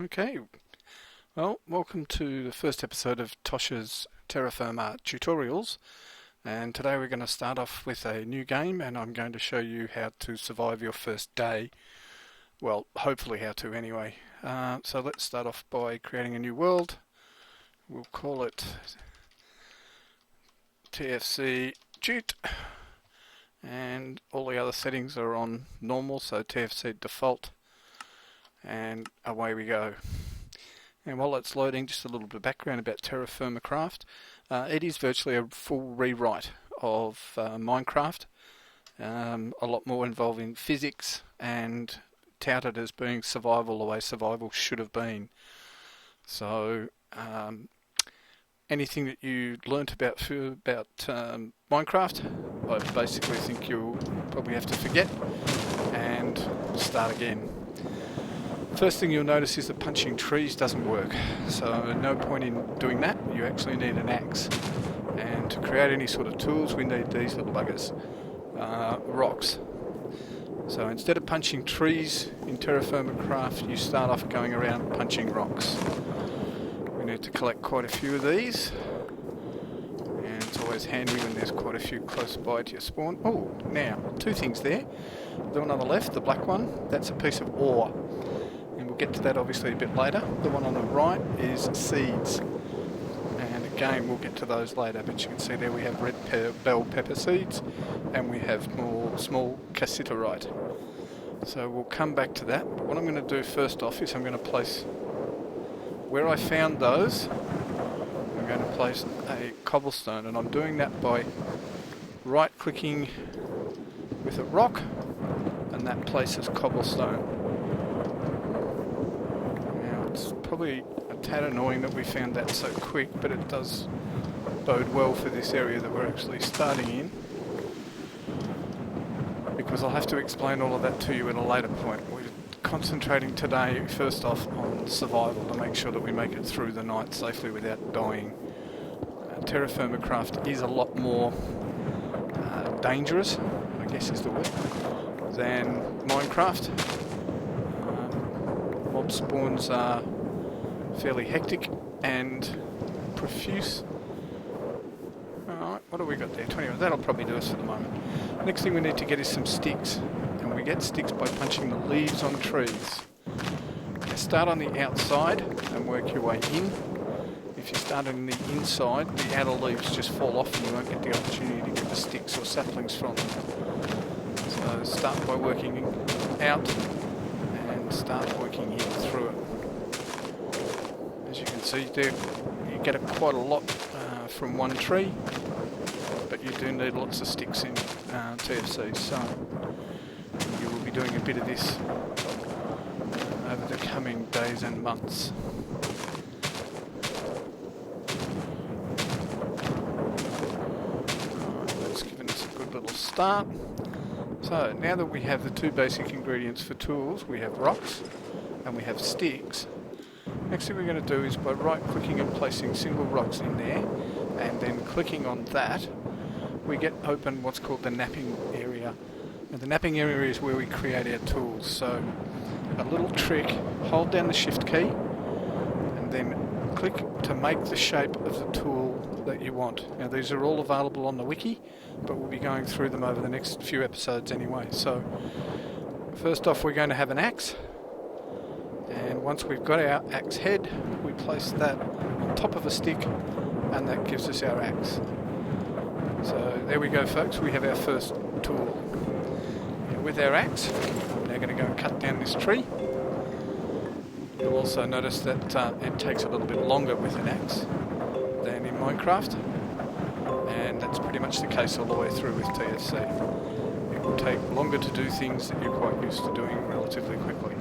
Okay, well, welcome to the first episode of Tosh's Terra Firma tutorials, and today we're going to start off with a new game, and I'm going to show you how to survive your first day. Well, hopefully how to anyway. So let's start off by creating a new world. We'll call it TFC Cheat, and all the other settings are on normal, so TFC default, and away we go. And while it's loading, just a little bit of background about Terra Firma Craft. It is virtually a full rewrite of Minecraft, a lot more involving physics and touted as being survival the way survival should have been. So anything that you learnt about Minecraft, I basically think you'll probably have to forget and start again. First thing you'll notice is that punching trees doesn't work, so no point in doing that. You actually need an axe, and to create any sort of tools we need these little buggers, rocks. So instead of punching trees in Terra Firma Craft, you start off going around punching rocks. We need to collect quite a few of these, and it's always handy when there's quite a few close by to your spawn. Oh, now, two things there. The one on the left, the black one, that's a piece of ore. And we'll get to that obviously a bit later. The one on the right is seeds, and again we'll get to those later, but you can see there we have red bell pepper seeds and we have more small cassiterite. So we'll come back to that, but what I'm going to do first off is I'm going to place where I found those. I'm going to place a cobblestone, and I'm doing that by right clicking with a rock, and that places cobblestone. It's probably a tad annoying that we found that so quick, but it does bode well for this area that we're actually starting in, because I'll have to explain all of that to you at a later point. We're concentrating today first off on survival to make sure that we make it through the night safely without dying. Terra Firma Craft is a lot more dangerous, I guess is the word, than Minecraft. Mob spawns are fairly hectic and profuse. Alright, what have we got there? 21. That'll probably do us for the moment. Next thing we need to get is some sticks, and we get sticks by punching the leaves on trees. You start on the outside and work your way in. If you start on the inside, the outer leaves just fall off and you won't get the opportunity to get the sticks or saplings from them. So start by working out, start working in through it. As you can see there, you get quite a lot from one tree, but you do need lots of sticks in TFC, so you will be doing a bit of this over the coming days and months. Alright, that's given us a good little start. So now that we have the two basic ingredients for tools, we have rocks and we have sticks. Next thing we're going to do is by right clicking and placing single rocks in there, and then clicking on that, we get open what's called the napping area. And the napping area is where we create our tools. So a little trick, hold down the shift key and then click to make the shape of the tool that you want. Now these are all available on the wiki, but we'll be going through them over the next few episodes anyway. So first off, we're going to have an axe, and once we've got our axe head, we place that on top of a stick, and that gives us our axe. So there we go, folks, we have our first tool. And with our axe, I'm now going to go and cut down this tree. You'll also notice that it takes a little bit longer with an axe than in Minecraft, and that's pretty much the case all the way through with TFC. It will take longer to do things that you're quite used to doing relatively quickly.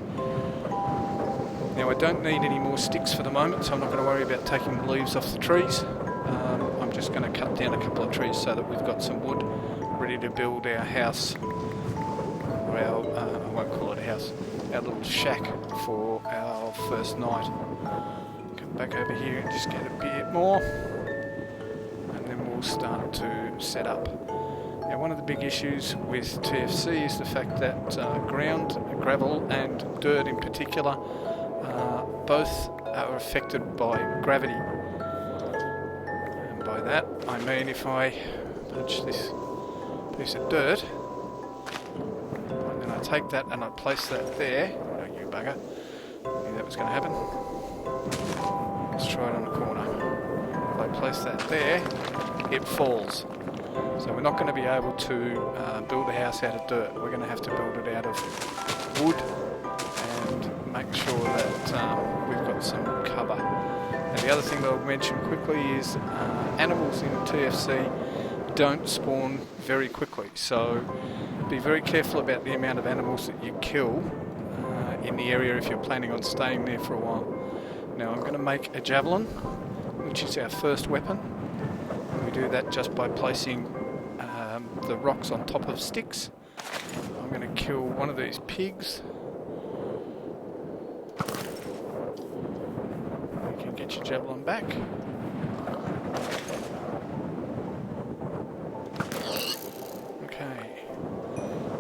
Now I don't need any more sticks for the moment, so I'm not going to worry about taking the leaves off the trees. I'm just going to cut down a couple of trees so that we've got some wood ready to build our house, or our, I won't call it a house, our little shack for our first night. Come back over here and just get a bit more, and then we'll start to set up. Now one of the big issues with TFC is the fact that ground, gravel and dirt in particular both are affected by gravity. And by that I mean if I punch this piece of dirt, and then I take that and I place that there. Oh, you bugger. I knew that was going to happen. Let's try it on the corner. If I place that there, it falls. So we're not going to be able to build a house out of dirt. We're going to have to build it out of wood and make sure that we've got some cover. And the other thing that I'll mention quickly is animals in TFC don't spawn very quickly. So be very careful about the amount of animals that you kill in the area if you're planning on staying there for a while. Now I'm going to make a javelin, which is our first weapon. And we do that just by placing the rocks on top of sticks. I'm going to kill one of these pigs. You can get your javelin back. Okay,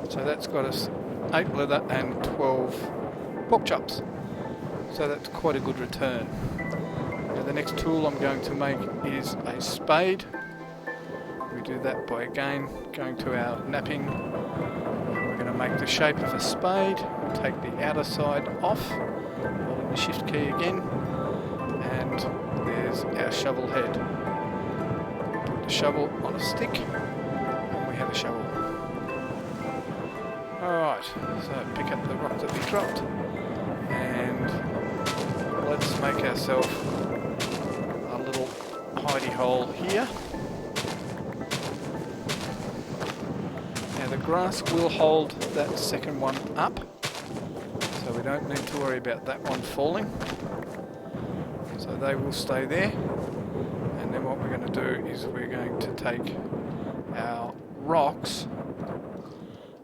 so that's got us 8 leather and 12 pork chops. So that's quite a good return. Now the next tool I'm going to make is a spade. We do that by again going to our napping. We're going to make the shape of a spade. Take the outer side off, holding the shift key again, and there's our shovel head. Put the shovel on a stick, and we have a shovel. Alright, so pick up the rock that we dropped, and let's make ourselves a little hidey hole here. Now the grass will hold that second one up, so we don't need to worry about that one falling. So they will stay there. And then what we're going to do is we're going to take our rocks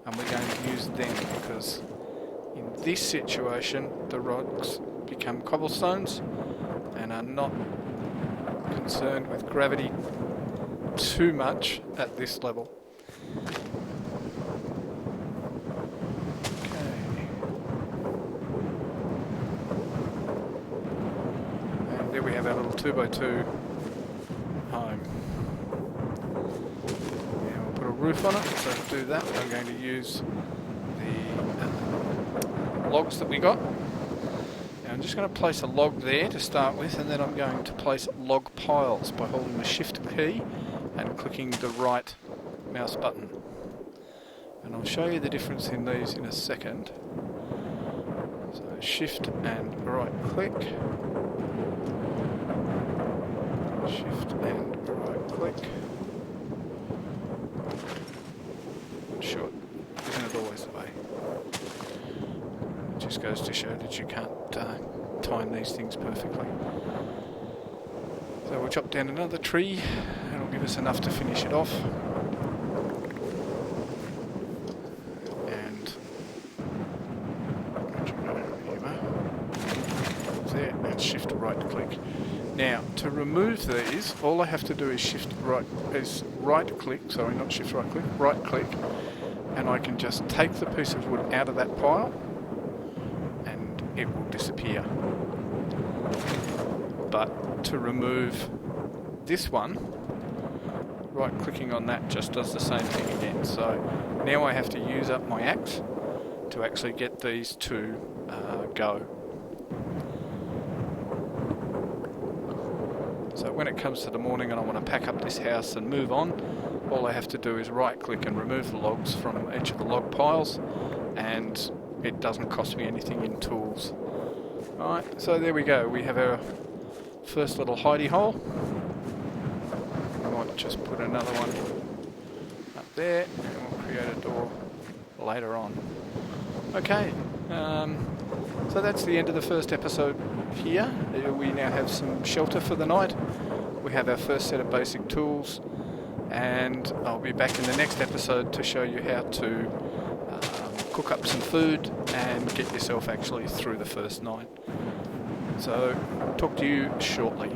and we're going to use them, because in this situation the rocks become cobblestones and are not concerned with gravity too much at this level. There we have our little 2x2 home. Now we'll put a roof on it, so to do that I'm going to use the logs that we got. Now I'm just going to place a log there to start with, and then I'm going to place log piles by holding the shift key and clicking the right mouse button. And I'll show you the difference in these in a second. So shift and right click. Shift and right click. Sure, isn't it always the way? It just goes to show that you can't time these things perfectly. So we'll chop down another tree, and it'll give us enough to finish it off. And there, and shift right click. Now, to remove these, all I have to do is right click, and I can just take the piece of wood out of that pile and it will disappear. But to remove this one, right clicking on that just does the same thing again. So now I have to use up my axe to actually get these to go. So when it comes to the morning and I want to pack up this house and move on, all I have to do is right click and remove the logs from each of the log piles, and it doesn't cost me anything in tools. Alright, so there we go. We have our first little hidey hole. I might just put another one up there and we'll create a door later on. Okay, so that's the end of the first episode here. We now have some shelter for the night. We have our first set of basic tools, and I'll be back in the next episode to show you how to cook up some food and get yourself actually through the first night. So talk to you shortly.